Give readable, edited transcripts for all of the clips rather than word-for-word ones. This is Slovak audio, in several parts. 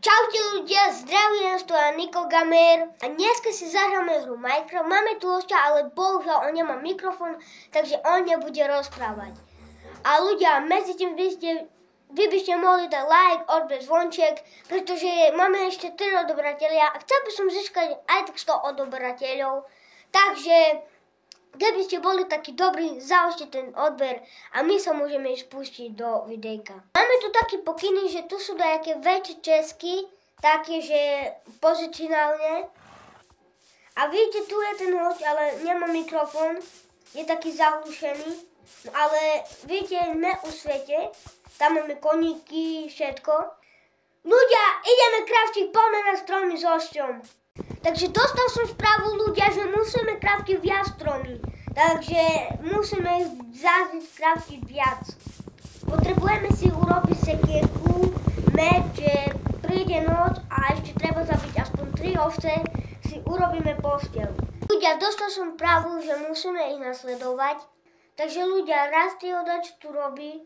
Čaute ľudia, zdravím vás, tu je Niko Gamer a dneska si zahráme hru Minecraft. Máme tu hostia, ale bohužiaľ on nemá mikrofón, takže on nebude rozprávať. A ľudia, medzi tým vy by ste mohli dať like, odber, zvonček, pretože máme ešte 3 odoberatelia a chcel by som získať aj tak 100 odoberatelov. Takže keby ste boli takí dobrí, založte ten odber a my sa môžeme ísť pustiť do videjka. Máme tu taký pokyny, že tu sú nejaké väčšie česky, také, že pozicionálne. A vidíte, tu je ten host, ale nemá mikrofón, je taký zahlušený. No ale vidíte, sme u svete, tam máme koníky, všetko. Ľudia, ideme craftiť, poďme na stromy s hosťom. Takže dostal som správu ľudia, že musíme craftiť viac stromy. Takže musíme zase craftiť viac. Potrebujeme si urobiť sekierku, meč, že príde noc a ešte treba zabiť aspoň 3 ovce, si urobíme posteľ. Ľudia, dostal som správu, že musíme ich nasledovať. Takže ľudia, Rastio dačo tu robí,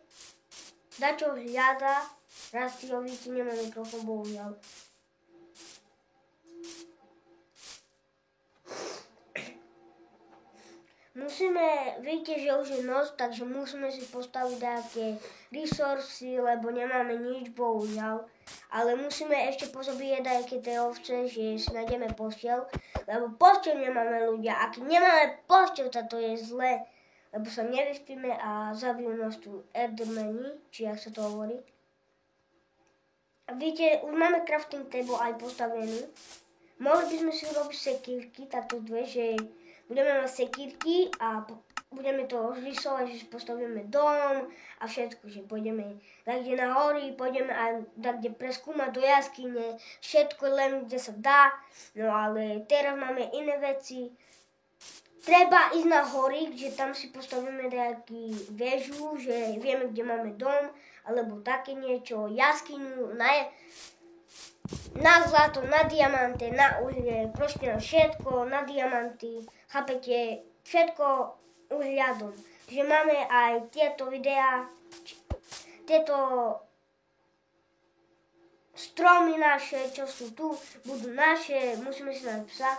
dačo hľada, Rastio, vidíte, nemá mikrofón, bohužiaľ. Musíme, vidíte, že už je noc, takže musíme si postaviť nejaké resursy, lebo nemáme nič, bohužiaľ. Ale musíme ešte pozabíjať nejaké tie ovce, že si nájdeme posteľ, lebo posteľ nemáme ľudia. A keď nemáme posteľ, to je zle, lebo sa nevyspíme a zabijú nás tu endermani, či jak sa to hovorí. A vidíte, už máme crafting table aj postavený. Mohli by sme si urobiť sekírky, takto dve, že budeme mať sekírky a budeme to rysovať, že si postavíme dom a všetko, že pôjdeme kde na hory, pôjdeme aj kde preskúmať do jaskyne, všetko len kde sa dá, no ale teraz máme iné veci. Treba ísť na hory, že tam si postavíme nejaký väžu, že vieme, kde máme dom, alebo také niečo, jaskyňu, na zlato, na diamante, na uhlie, proste na všetko, na diamanty, chápete, všetko uhľadom. Že máme aj tieto videá, tieto stromy naše, čo sú tu, budú naše, musíme si nájsť psa.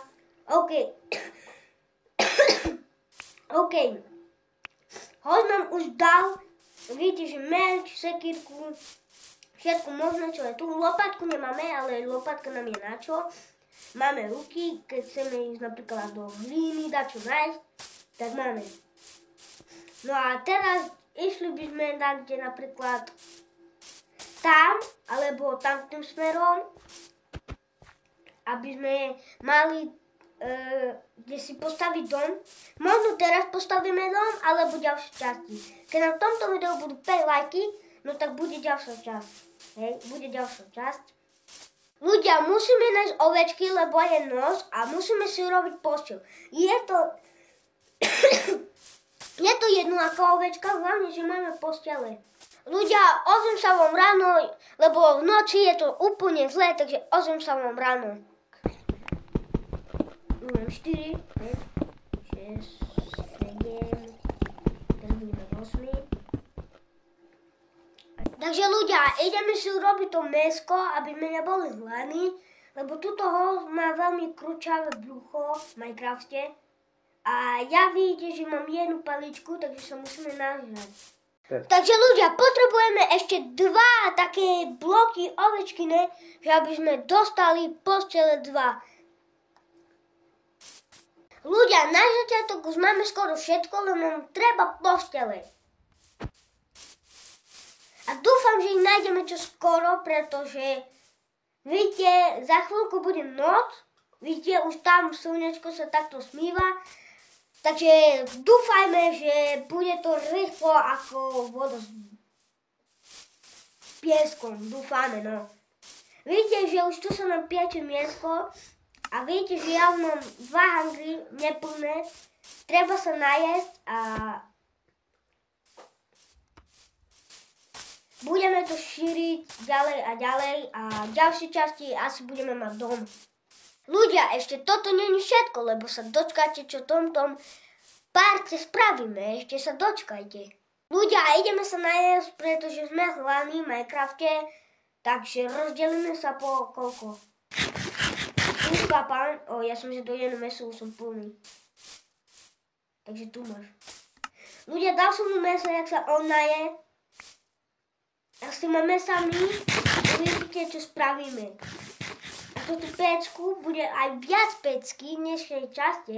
OK. OK. Hoď nám už dal, vidíte, že meč, sekírku, všetko možné, čo je tu. Lopatku nemáme, ale lopatka nám je na čo. Máme ruky, keď chceme ísť napríklad do hlíny, dačo nájsť, tak máme. No a teraz išli by sme kde napríklad tam, alebo tam tým smerom, aby sme mali kde si postaviť dom. Možno teraz postavíme dom, alebo ďalšie časti. Keď na tomto videu budú 5 lajky, no tak bude ďalšia časť. Hej, bude ďalšia časť. Ľudia, musíme nájsť ovečky, lebo je noc a musíme si urobiť posteľ. Je to jedno ako ovečka, hlavne, že máme postele. Ľudia, ozvem sa vám ráno, lebo v noci je to úplne zlé, takže ozvem sa vám ráno. 4, 5, 6, 7, teraz budeme 8. Takže ľudia, ideme si urobiť to mäsko, aby sme neboli hladní, lebo tuto host má veľmi kručavé brucho v Minecrafte. A ja vidíte, že mám jednu paličku, takže sa musíme nažrať. Takže ľudia, potrebujeme ešte 2 také bloky ovečkine, že aby sme dostali postele 2. Ľudia, na začiatok už máme skoro všetko, len nám treba postele. A dúfam, že ich nájdeme čo skoro, pretože vidíte, za chvíľku bude noc, vidíte, už tam slnečko sa takto smýva, takže dúfajme, že bude to rýchlo ako voda s pieskom, dúfame, no. Vidíte, že už tu sa nám pieče miesto a vidíte, že ja mám 2 hangry neplné, treba sa najesť a budeme to šíriť ďalej a ďalej a v ďalšej časti asi budeme mať dom. Ľudia, ešte toto nie je všetko, lebo sa dočkáte, čo tomto parte spravíme, ešte sa dočkajte. Ľudia, ideme sa najesť, pretože sme hladní v Minecrafte Takže rozdelíme sa po koľko? Tu papám, ja som si do jednu meso, už som plný. Takže tu máš. Ľudia, dal som mu meso, jak sa on naje. A s tými mesami uvidíte, čo spravíme. A toto pecku bude aj viac pecky v dnešnej časti.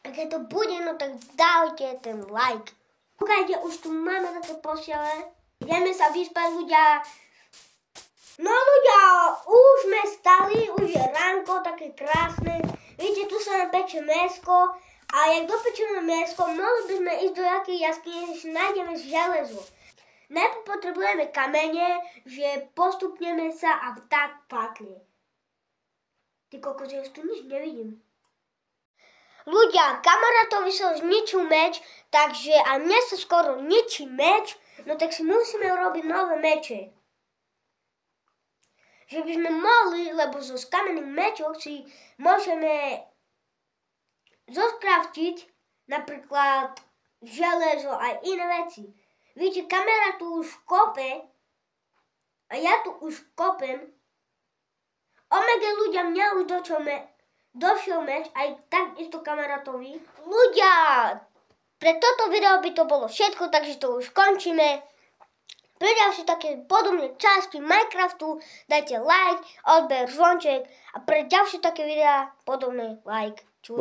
A keď to bude, no tak dajte ten like. Kúkajte, už tu máme také postele. Ideme sa vyspať, ľudia. No ľudia, už sme stali, už je ránko, také krásne. Vidíte, tu sa nám peče mäsko. A jak dopečeme mäsko, mohli by sme ísť do jakej jaskyne, že nájdeme železo. Najprv potrebujeme kamene, že postupneme sa a tak faklie. Ty kokos, ja už tu nič nevidím. Ľudia, kamarátovi sa zničil meč, takže a mne sa skoro ničí meč, no tak si musíme urobiť nové meče. Že by sme mohli, lebo zo kamenných mečov si môžeme zoskraftiť napríklad železo aj iné veci. Vidíte, kamera tu už kope a ja tu už kopem. Omega ľudia, mňa už došiel meč, aj takisto kamarátovi. Ľudia, pre toto video by to bolo všetko, takže to už končíme. Pre ďalšie také podobné časti Minecraftu dajte like, odber, zvonček a pre ďalšie také videá podobné like. Čus.